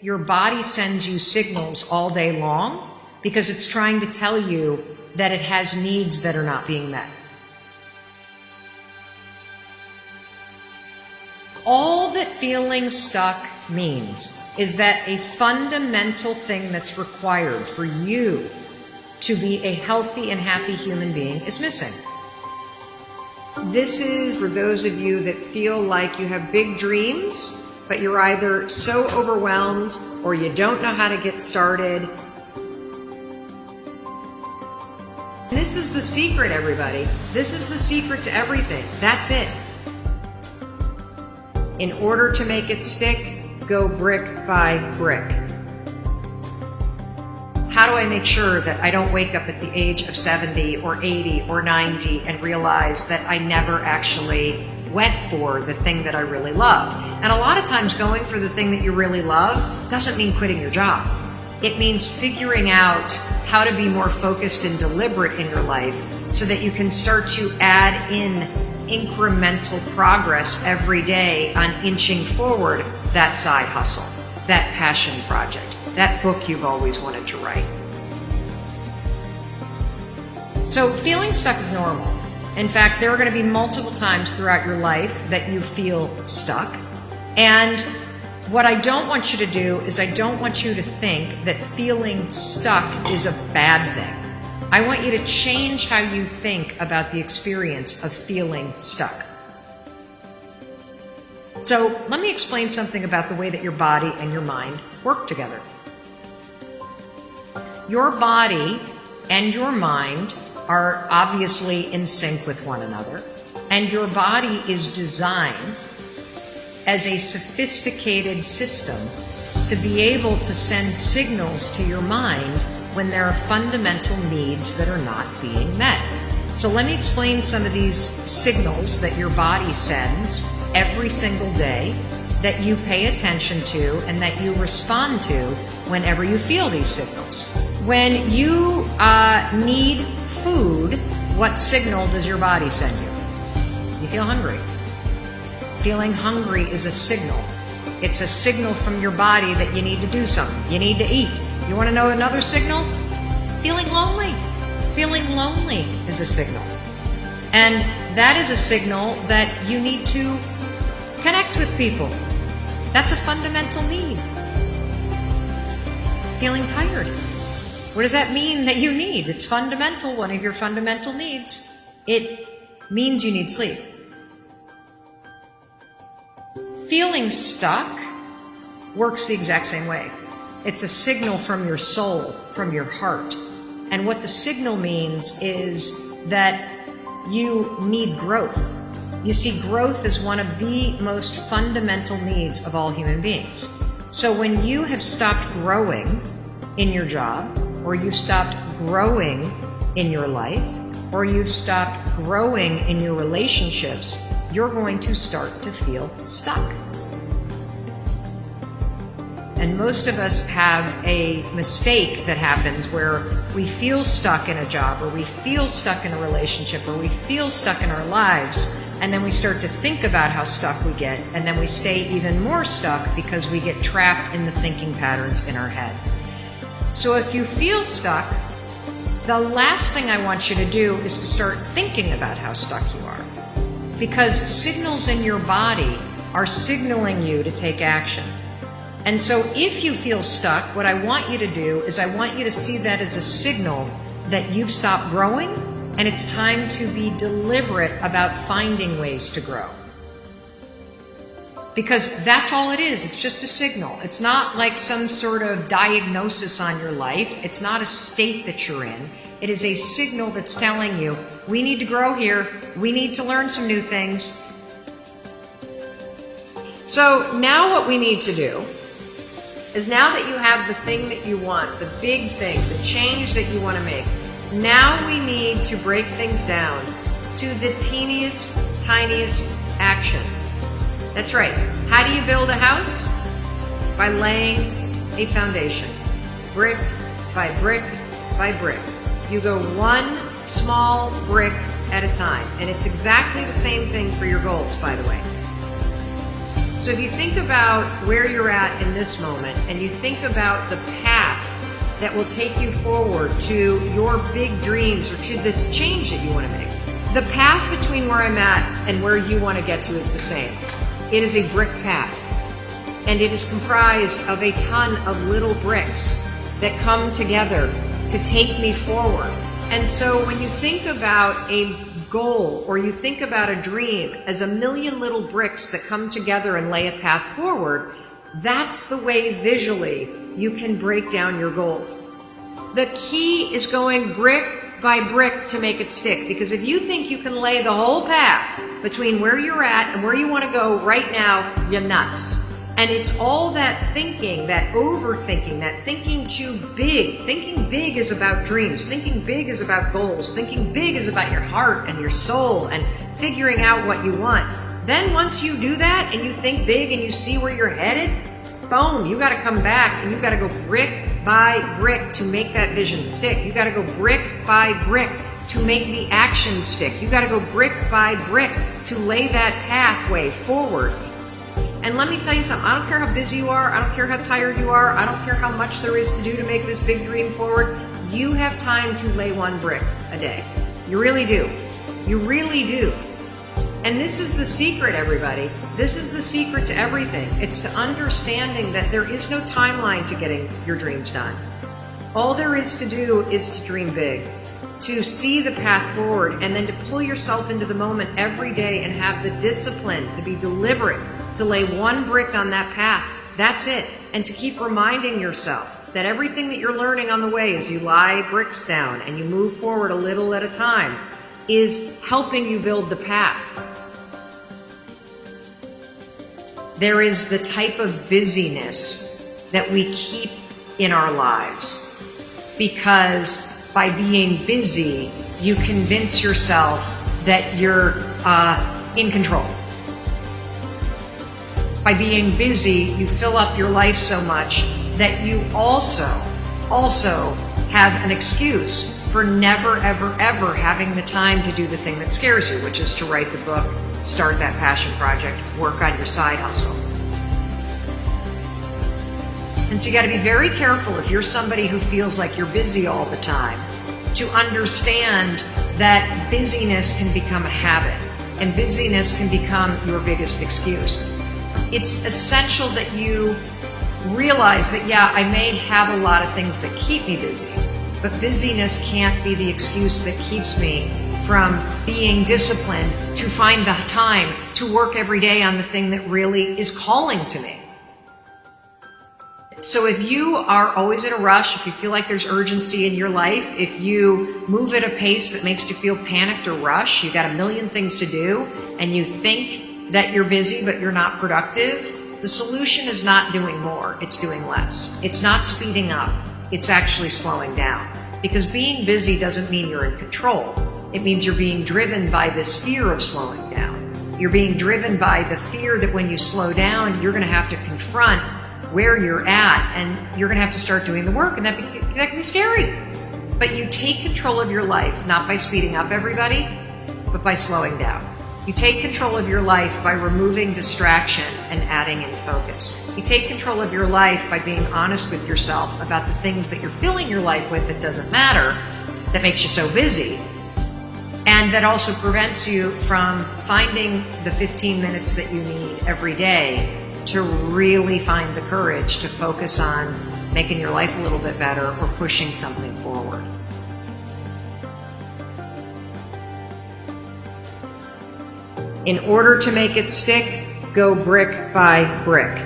your body sends you signals all day long because it's trying to tell you that it has needs that are not being met. All that feeling stuck means is that a fundamental thing that's required for you to be a healthy and happy human being is missing. This is for those of you that feel like you have big dreams, but you're either so overwhelmed or you don't know how to get started. This is the secret, everybody. This is the secret to everything. That's it. In order to make it stick, go brick by brick. How do I make sure that I don't wake up at the age of 70 or 80 or 90 and realize that I never actually went for the thing that I really love? And a lot of times going for the thing that you really love doesn't mean quitting your job. It means figuring out how to be more focused and deliberate in your life so that you can start to add in incremental progress every day on inching forward that side hustle, that passion project, that book you've always wanted to write. So feeling stuck is normal. In fact, there are going to be multiple times throughout your life that you feel stuck. And what I don't want you to do is I don't want you to think that feeling stuck is a bad thing. I want you to change how you think about the experience of feeling stuck. So let me explain something about the way that your body and your mind work together. Your body and your mind are obviously in sync with one another, and your body is designed as a sophisticated system to be able to send signals to your mind when there are fundamental needs that are not being met. So let me explain some of these signals that your body sends every single day that you pay attention to and that you respond to whenever you feel these signals. When you need food, what signal does your body send you? You feel hungry. Feeling hungry is a signal. It's a signal from your body that you need to do something. You need to eat. You want to know another signal? Feeling lonely. Feeling lonely is a signal. And that is a signal that you need to connect with people. That's a fundamental need. Feeling tired. What does that mean that you need? It's fundamental, one of your fundamental needs. It means you need sleep. Feeling stuck works the exact same way. It's a signal from your soul, from your heart. And what the signal means is that you need growth. You see, growth is one of the most fundamental needs of all human beings. So when you have stopped growing in your job, or you've stopped growing in your life, or you've stopped growing in your relationships, you're going to start to feel stuck. And most of us have a mistake that happens where we feel stuck in a job, or we feel stuck in a relationship, or we feel stuck in our lives, and then we start to think about how stuck we get, and then we stay even more stuck because we get trapped in the thinking patterns in our head. So if you feel stuck, the last thing I want you to do is to start thinking about how stuck you are. Because signals in your body are signaling you to take action. And so if you feel stuck, what I want you to do is I want you to see that as a signal that you've stopped growing and it's time to be deliberate about finding ways to grow. Because that's all it is. It's just a signal. It's not like some sort of diagnosis on your life. It's not a state that you're in. It is a signal that's telling you, we need to grow here. We need to learn some new things. So now what we need to do is, now that you have the thing that you want, the big thing, the change that you want to make, now we need to break things down to the teeniest, tiniest action. That's right. How do you build a house? By laying a foundation. Brick by brick by brick. You go one small brick at a time. And it's exactly the same thing for your goals, by the way. So if you think about where you're at in this moment, and you think about the path that will take you forward to your big dreams or to this change that you want to make, the path between where I'm at and where you want to get to is the same. It is a brick path, and it is comprised of a ton of little bricks that come together to take me forward. And so when you think about a goal or you think about a dream as a million little bricks that come together and lay a path forward, that's the way visually you can break down your goals. The key is going brick by brick to make it stick, because if you think you can lay the whole path between where you're at and where you want to go right now, you're nuts. And it's all that thinking, that overthinking, that thinking too big. Thinking big is about dreams. Thinking big is about goals. Thinking big is about your heart and your soul and figuring out what you want. Then once you do that and you think big and you see where you're headed, boom, you got to come back and you got to go brick by brick to make that vision stick. You got to go brick by brick to make the action stick. You got to go brick by brick to lay that pathway forward. And let me tell you something, I don't care how busy you are, I don't care how tired you are, I don't care how much there is to do to make this big dream forward, you have time to lay one brick a day. You really do. You really do. And this is the secret, everybody. This is the secret to everything. It's to understanding that there is no timeline to getting your dreams done. All there is to do is to dream big, to see the path forward, and then to pull yourself into the moment every day and have the discipline to be deliberate, to lay one brick on that path. That's it. And to keep reminding yourself that everything that you're learning on the way as you lie bricks down and you move forward a little at a time is helping you build the path. There is the type of busyness that we keep in our lives, because by being busy, you convince yourself that you're in control. By being busy, you fill up your life so much that you also have an excuse for never, ever, ever having the time to do the thing that scares you, which is to write the book, start that passion project, work on your side hustle. And so you got to be very careful, if you're somebody who feels like you're busy all the time, to understand that busyness can become a habit, and busyness can become your biggest excuse. It's essential that you realize that, yeah, I may have a lot of things that keep me busy, but busyness can't be the excuse that keeps me from being disciplined to find the time to work every day on the thing that really is calling to me. So if you are always in a rush, if you feel like there's urgency in your life, if you move at a pace that makes you feel panicked or rushed, you got a million things to do, and you think that you're busy but you're not productive, the solution is not doing more, it's doing less. It's not speeding up, it's actually slowing down. Because being busy doesn't mean you're in control. It means you're being driven by this fear of slowing down. You're being driven by the fear that when you slow down, you're going to have to confront where you're at, and you're going to have to start doing the work, and that can be scary. But you take control of your life, not by speeding up, everybody, but by slowing down. You take control of your life by removing distraction and adding in focus. You take control of your life by being honest with yourself about the things that you're filling your life with that doesn't matter, that makes you so busy, and that also prevents you from finding the 15 minutes that you need every day to really find the courage to focus on making your life a little bit better or pushing something forward. In order to make it stick, go brick by brick.